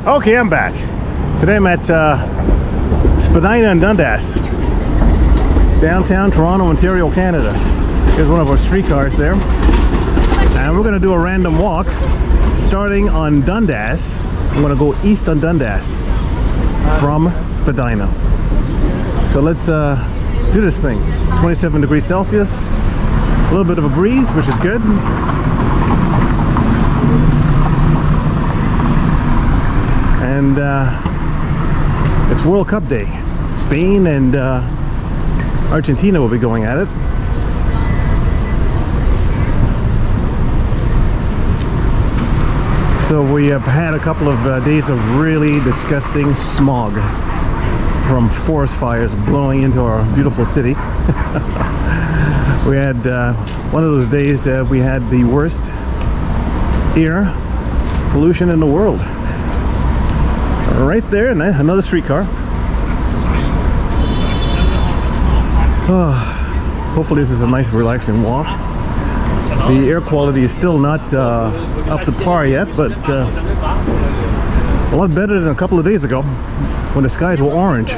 Okay, I'm back. Today I'm at Spadina and Dundas, downtown Toronto, Ontario, Canada. Here's one of our streetcars there. And we're gonna do a random walk starting on Dundas. I'm gonna go east on Dundas from Spadina. So let's do this thing. 27 degrees Celsius, a little bit of a breeze, which is good. And it's World Cup Day. Spain and Argentina will be going at it. So we have had a couple of days of really disgusting smog from forest fires blowing into our beautiful city. We had one of those days that we had the worst air pollution in the world. Right there, and another streetcar. Hopefully this is a nice relaxing walk. The air quality is still not up to par yet, but a lot better than a couple of days ago when the skies were orange.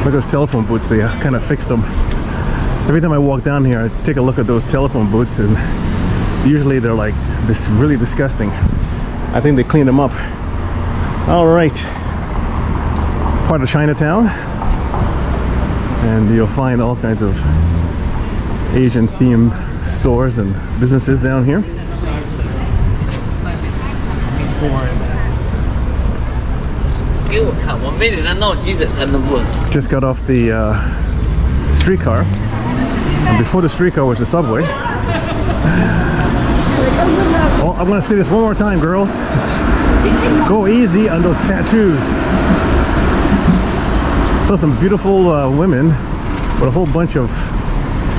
Look at those telephone booths, they kind of fixed them. Every time I walk down here, I take a look at those telephone booths, and usually they're like this really disgusting. I think they cleaned them up. All right, part of Chinatown, and you'll find all kinds of Asian themed stores and businesses down here. Just got off the streetcar, and before the streetcar was the subway. Oh, I'm gonna say this one more time, girls. Go easy on those tattoos. Saw some beautiful women with a whole bunch of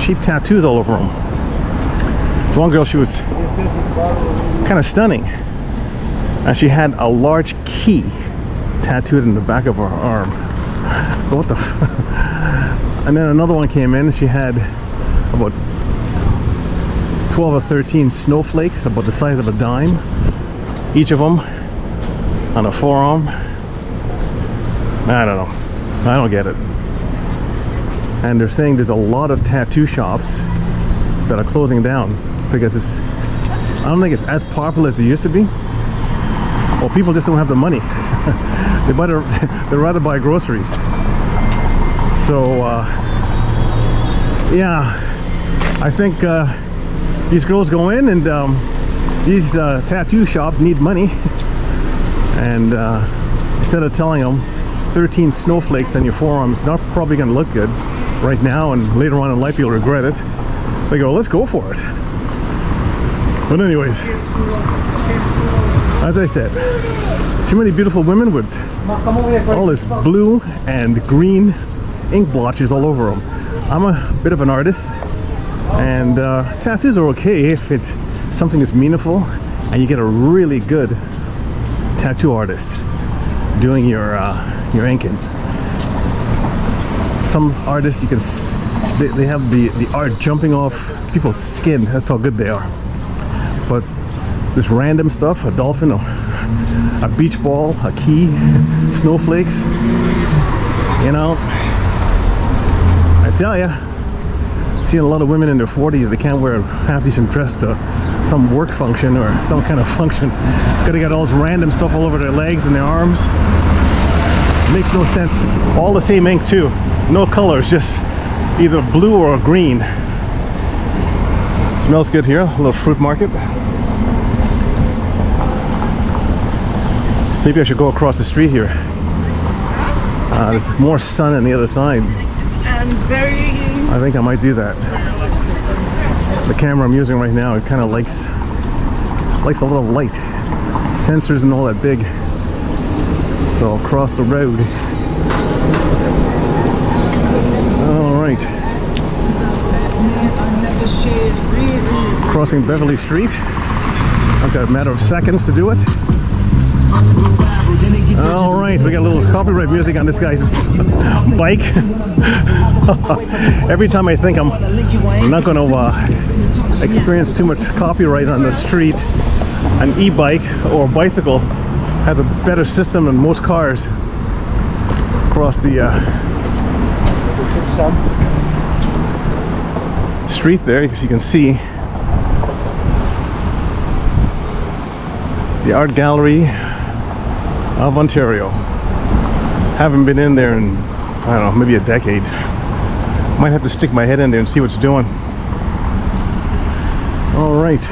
cheap tattoos all over them. So one girl, she was kind of stunning, and she had a large key tattooed in the back of her arm. What the f? And then another one came in, and she had about 12 or 13 snowflakes about the size of a dime, each of them on a forearm. I don't know, I don't get it. And they're saying there's a lot of tattoo shops that are closing down because it's, I don't think it's as popular as it used to be. Well, people just don't have the money. They'd rather buy groceries. So yeah, I think these girls go in, and these tattoo shops need money, and instead of telling them 13 snowflakes on your forearm is not probably going to look good right now, and later on in life you'll regret it, they go, let's go for it. But anyways, as I said, too many beautiful women with all this blue and green ink blotches all over them. I'm a bit of an artist, and tattoos are okay if it's something that's meaningful and you get a really good tattoo artist doing your inking. Some artists, you can they have the art jumping off people's skin. That's how good they are. But this random stuff, a dolphin, a beach ball, a key, snowflakes, you know, I tell ya, seeing a lot of women in their 40s, they can't wear a half-decent dress to some work function or some kind of function. Gotta get all this random stuff all over their legs and their arms. Makes no sense. All the same ink too. No colors, just either blue or green. Smells good here. A little fruit market. Maybe I should go across the street here. There's more sun on the other side. I think I might do that. The camera I'm using right now, it kind of likes a lot of light. Sensors and all that big. So I'll cross the road. All right. Crossing Beverly Street. I've got a matter of seconds to do it. All right, we got a little copyright music on this guy's bike. Every time I think I'm not going to experience too much copyright on the street, an e-bike or bicycle has a better system than most cars across the street there, as you can see. The Art Gallery of Ontario. Haven't been in there in, I don't know, maybe a decade. Might have to stick my head in there and see what's doing. All right.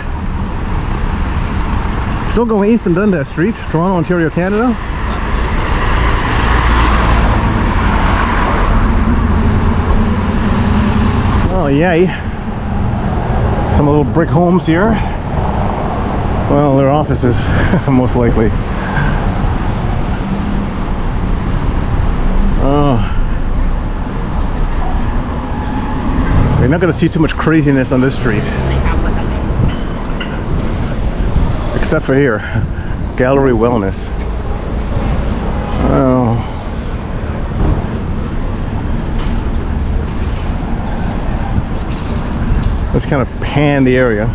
Still going east on Dundas Street, Toronto, Ontario, Canada. Oh, yay. Some little brick homes here. Well, they're offices, most likely. You're not going to see too much craziness on this street. Except for here, Gallery Wellness. Oh. Let's kind of pan the area.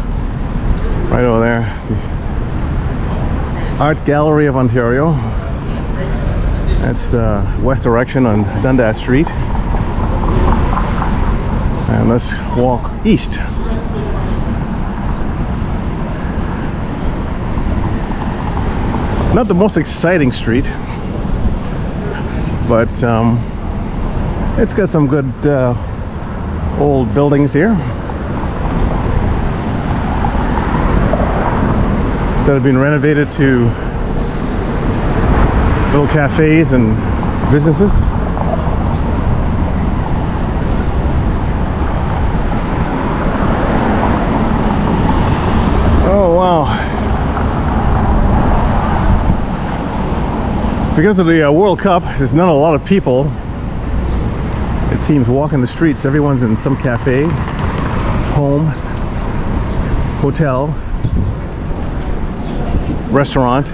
Right over there. The Art Gallery of Ontario. That's west direction on Dundas Street. And let's walk east. Not the most exciting street, but it's got some good old buildings here that have been renovated to little cafes and businesses. Oh wow. Because of the World Cup, there's not a lot of people, it seems, walking the streets. Everyone's in some cafe, home, hotel, restaurant,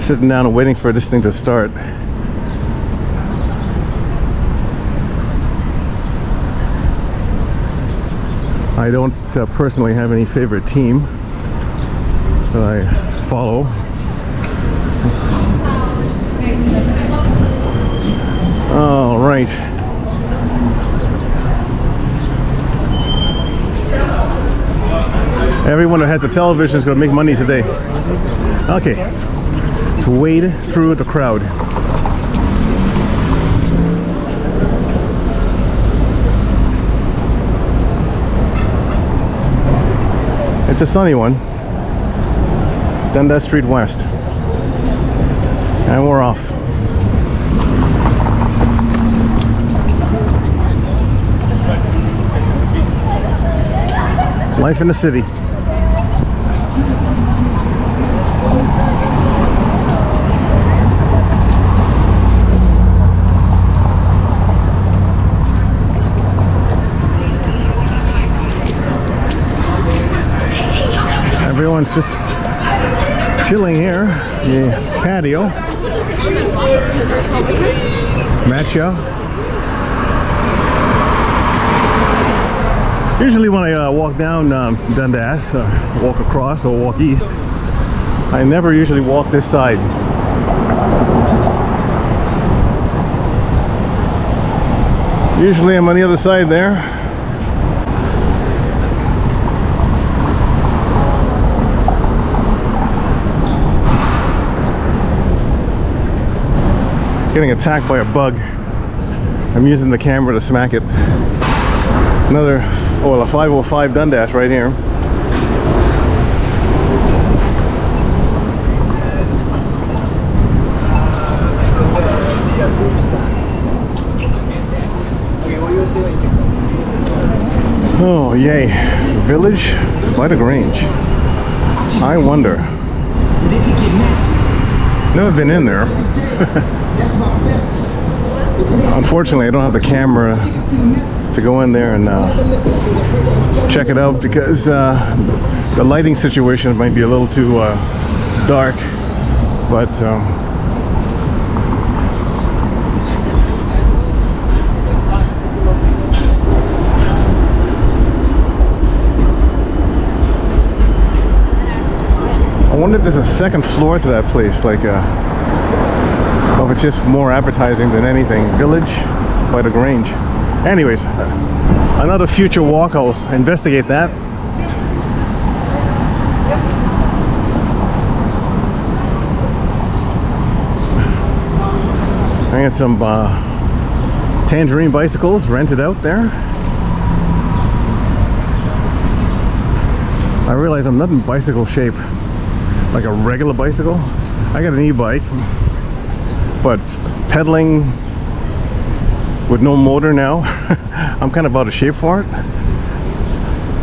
sitting down and waiting for this thing to start. I don't personally have any favorite team that I follow. All right. Everyone that has a television is going to make money today. Okay. Let's wade through the crowd. It's a sunny one. Dundas Street West. And we're off. Life in the city. Everyone's just chilling here. The patio. Matcha. Usually when I walk down Dundas, walk across or walk east, I never usually walk this side. Usually I'm on the other side there. Getting attacked by a bug. I'm using the camera to smack it. Another, oh, a 505 Dundas right here. Oh, yay. Village by the Grange. I wonder. Never been in there. Unfortunately, I don't have the camera to go in there and check it out because the lighting situation might be a little too dark, but I wonder if there's a second floor to that place, like or if it's just more advertising than anything. Village by the Grange. Anyways, another future walk, I'll investigate that. I got some Tangerine bicycles rented out there. I realize I'm not in bicycle shape like a regular bicycle. I got an e-bike, but pedaling with no motor now, I'm kind of out of shape for it.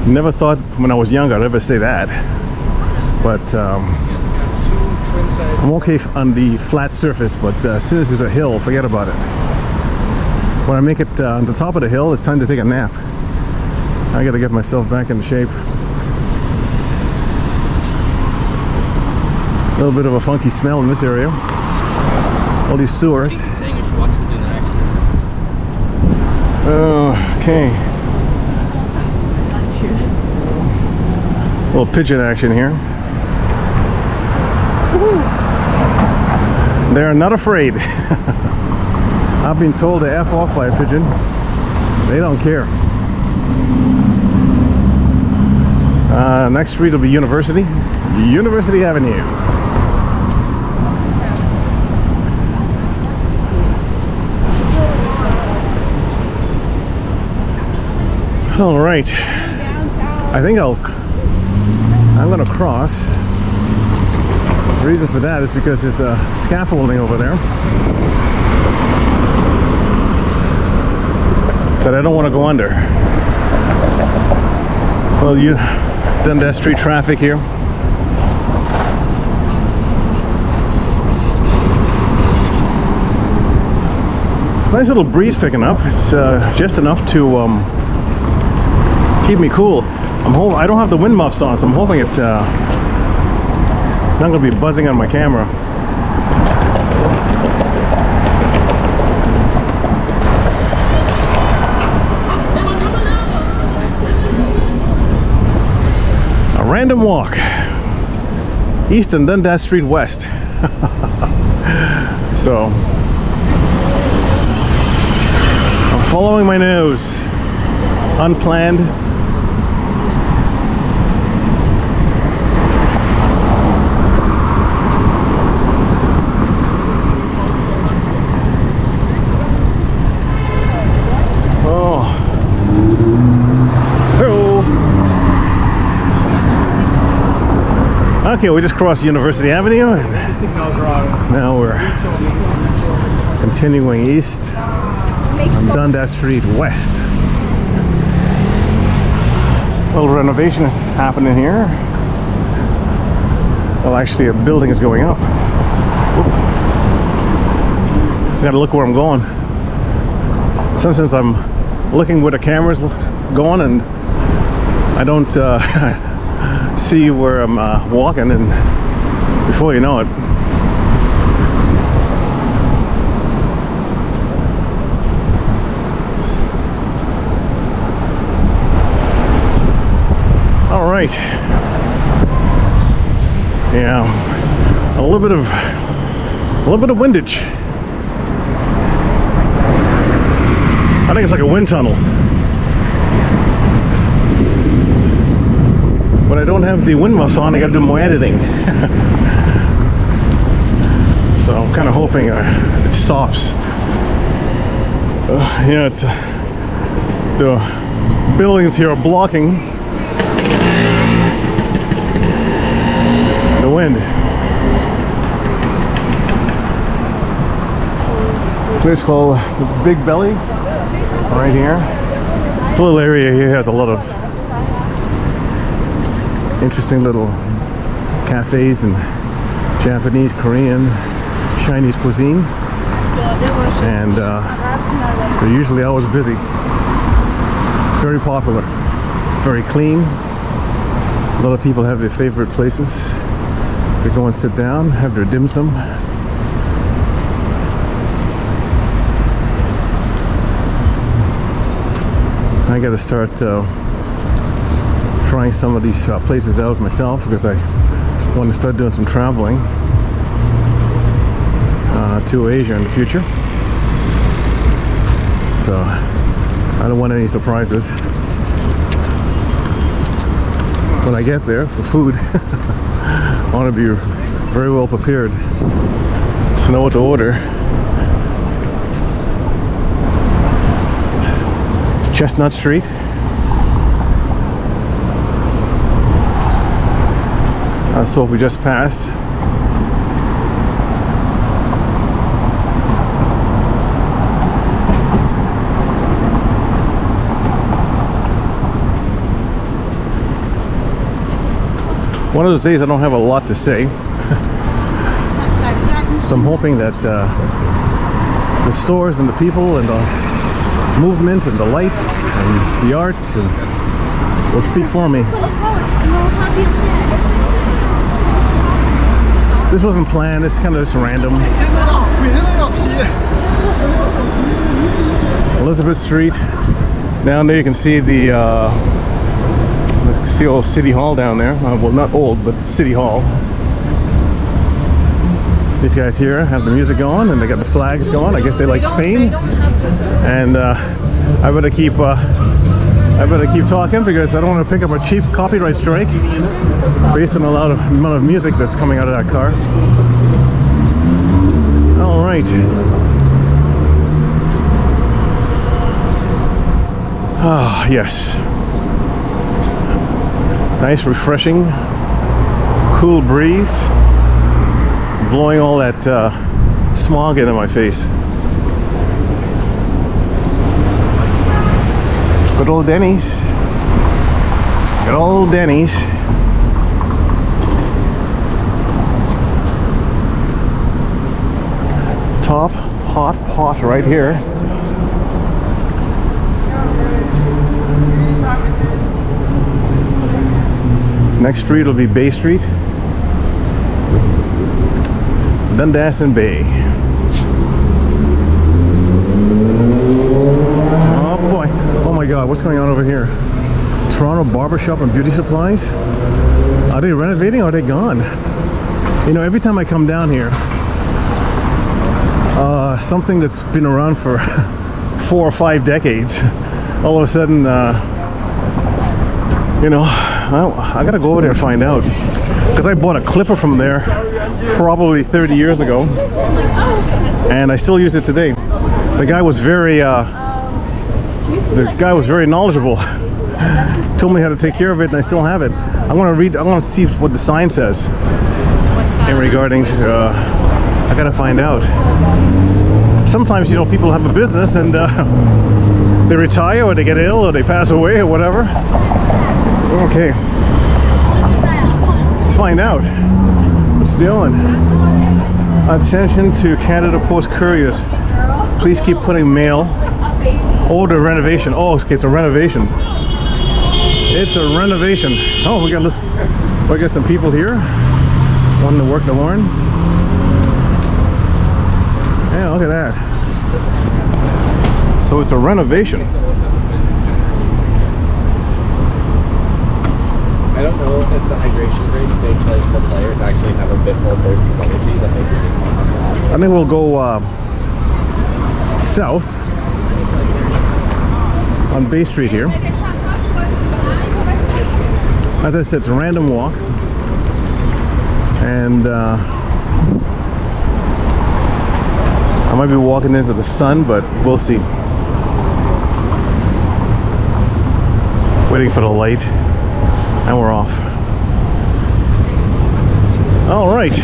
Never thought when I was younger I'd ever say that, but I'm okay on the flat surface, but as soon as there's a hill, forget about it. When I make it on the top of the hill, it's time to take a nap. I gotta get myself back into shape. A little bit of a funky smell in this area. All these sewers. Okay. A little pigeon action here. They're not afraid. I've been told to F off by a pigeon. They don't care. Next street will be University Avenue. All right. I think I'm gonna cross. The reason for that is because there's a scaffolding over there that I don't want to go under. Well, Dundas Street traffic here. It's a nice little breeze picking up. It's just enough to keep me cool. I don't have the wind muffs on, so I'm hoping it not going to be buzzing on my camera. A random walk. East and Dundas Street West. So I'm following my nose. Unplanned. Okay, we just crossed University Avenue and now we're continuing east on Dundas Street West. A little renovation happening here. Well, actually a building is going up. Gotta look where I'm going. Sometimes I'm looking where the camera's going and I don't see where I'm walking, and before you know it, all right. Yeah, a little bit of windage. I think it's like a wind tunnel. When I don't have the wind muffs on, I gotta do more editing. So I'm kind of hoping it stops. Yeah, it's the buildings here are blocking the wind. A place called the Big Belly, right here. This little area here has a lot of interesting little cafes and Japanese, Korean, Chinese cuisine, and they're usually always busy. Very popular, very clean. A lot of people have their favorite places to go and sit down, have their dim sum. I got to start trying some of these places out myself, because I want to start doing some traveling to Asia in the future. So I don't want any surprises when I get there for food. I want to be very well prepared to know what to order. Chestnut Street. That's what we just passed. One of those days I don't have a lot to say. So I'm hoping that the stores and the people and the movement and the light and the art will speak for me. This wasn't planned, it's kind of just random. Elizabeth Street. Down there you can see the old City Hall down there. Well, not old, but City Hall. These guys here have the music going and they got the flags going. I guess they like Spain. And I better keep talking because I don't want to pick up a cheap copyright strike based on the amount of music that's coming out of that car. All right. Ah, yes. Nice, refreshing, cool breeze, blowing all that smog into my face. Good old Denny's. Good old Denny's. Top hot pot right here. Next street will be Bay Street. Dundas and Bay. Oh boy. Oh my god, what's going on over here? Toronto Barbershop and Beauty Supplies? Are they renovating or are they gone? You know, every time I come down here, something that's been around for 4 or 5 decades, all of a sudden, you know, I gotta go over there and find out. Because I bought a clipper from there probably 30 years ago, and I still use it today. The guy was very knowledgeable. Told me how to take care of it, and I still have it. I want to see what the sign says in regarding. I gotta find out. Sometimes, you know, people have a business and they retire or they get ill or they pass away or whatever. Okay, let's find out. What's doing? Attention to Canada Post couriers. Please keep putting mail. Oh, the renovation. Oh, okay, it's a renovation. It's a renovation. Oh, we got some people here wanting to work the horn. Yeah, look at that. So it's a renovation. I don't know if the hydration rates make like the players actually have a bit more burst of energy that they can. I think we'll go south on Bay Street here. As I said, it's a random walk, and I might be walking into the sun, but we'll see. Waiting for the light, and we're off. All right.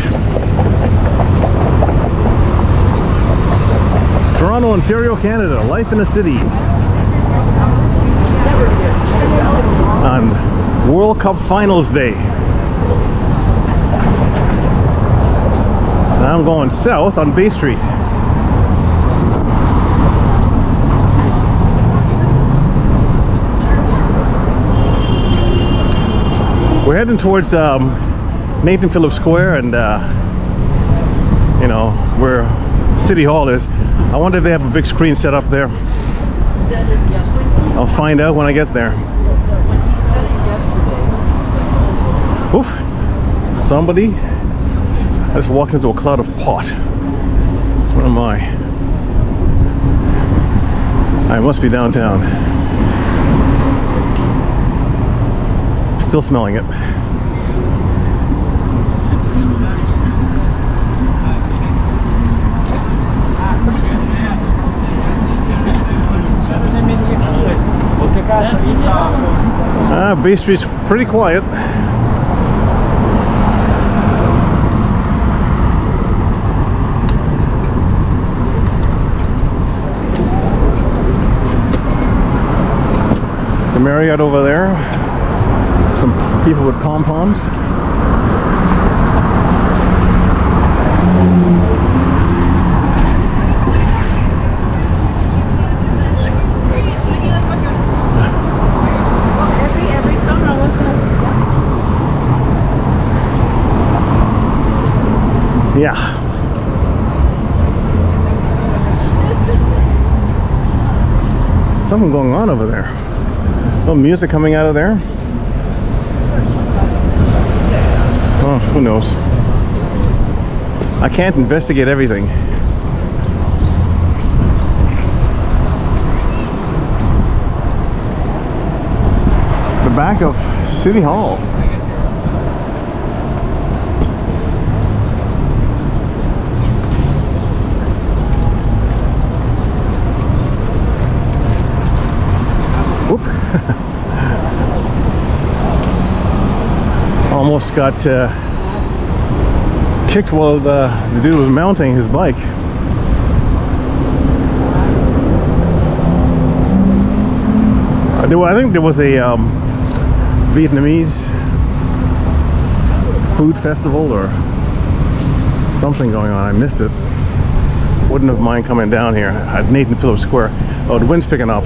Toronto, Ontario, Canada. Life in a city. On World Cup Finals Day. Now I'm going south on Bay Street. We're heading towards Nathan Phillips Square and you know, where City Hall is. I wonder if they have a big screen set up there. I'll find out when I get there. Oof. Somebody just walks into a cloud of pot. Where am I? I must be downtown. Still smelling it. Bay Street's pretty quiet. The Marriott over there. Some people with pom-poms. Yeah. Something going on over there. A little music coming out of there. Oh, who knows? I can't investigate everything. The back of City Hall. Almost got kicked while the dude was mounting his bike. I think there was a Vietnamese food festival or something going on. I missed it. Wouldn't have mind coming down here at Nathan Phillips Square. Oh, the wind's picking up.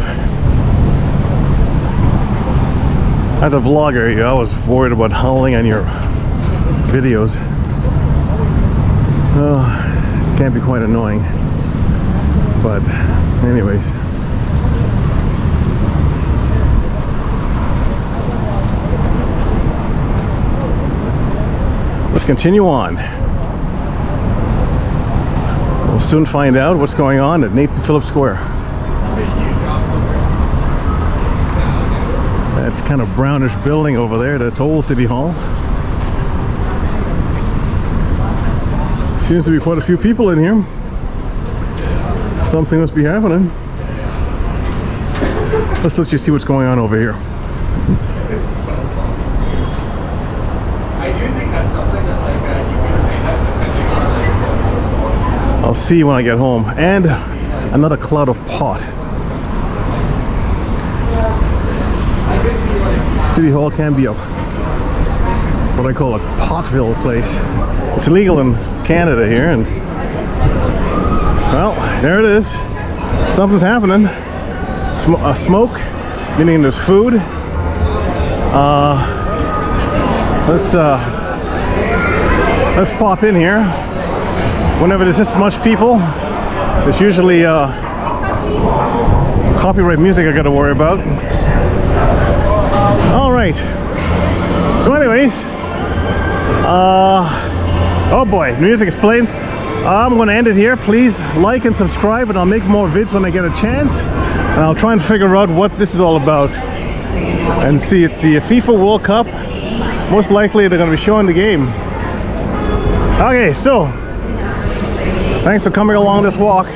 As a vlogger, you're always worried about howling on your videos. Oh, can be quite annoying. But anyways. Let's continue on. We'll soon find out what's going on at Nathan Phillips Square. That kind of brownish building over there, that's old City Hall. Seems to be quite a few people in here. Something must be happening. Let's let you see what's going on over here. I do think that's something that like you can say that depending on I'll see when I get home. And another cloud of pot. City Hall can be a what I call a potville place. It's illegal in Canada here, and well, there it is. Something's happening. Smoke, meaning there's food. Let's pop in here. Whenever there's this much people, there's usually copyright music I got to worry about. All right. So, anyways, oh boy, music is playing. I'm going to end it here. Please like and subscribe, and I'll make more vids when I get a chance. And I'll try and figure out what this is all about. And see, it's the FIFA World Cup. Most likely they're going to be showing the game. Okay, so thanks for coming along this walk.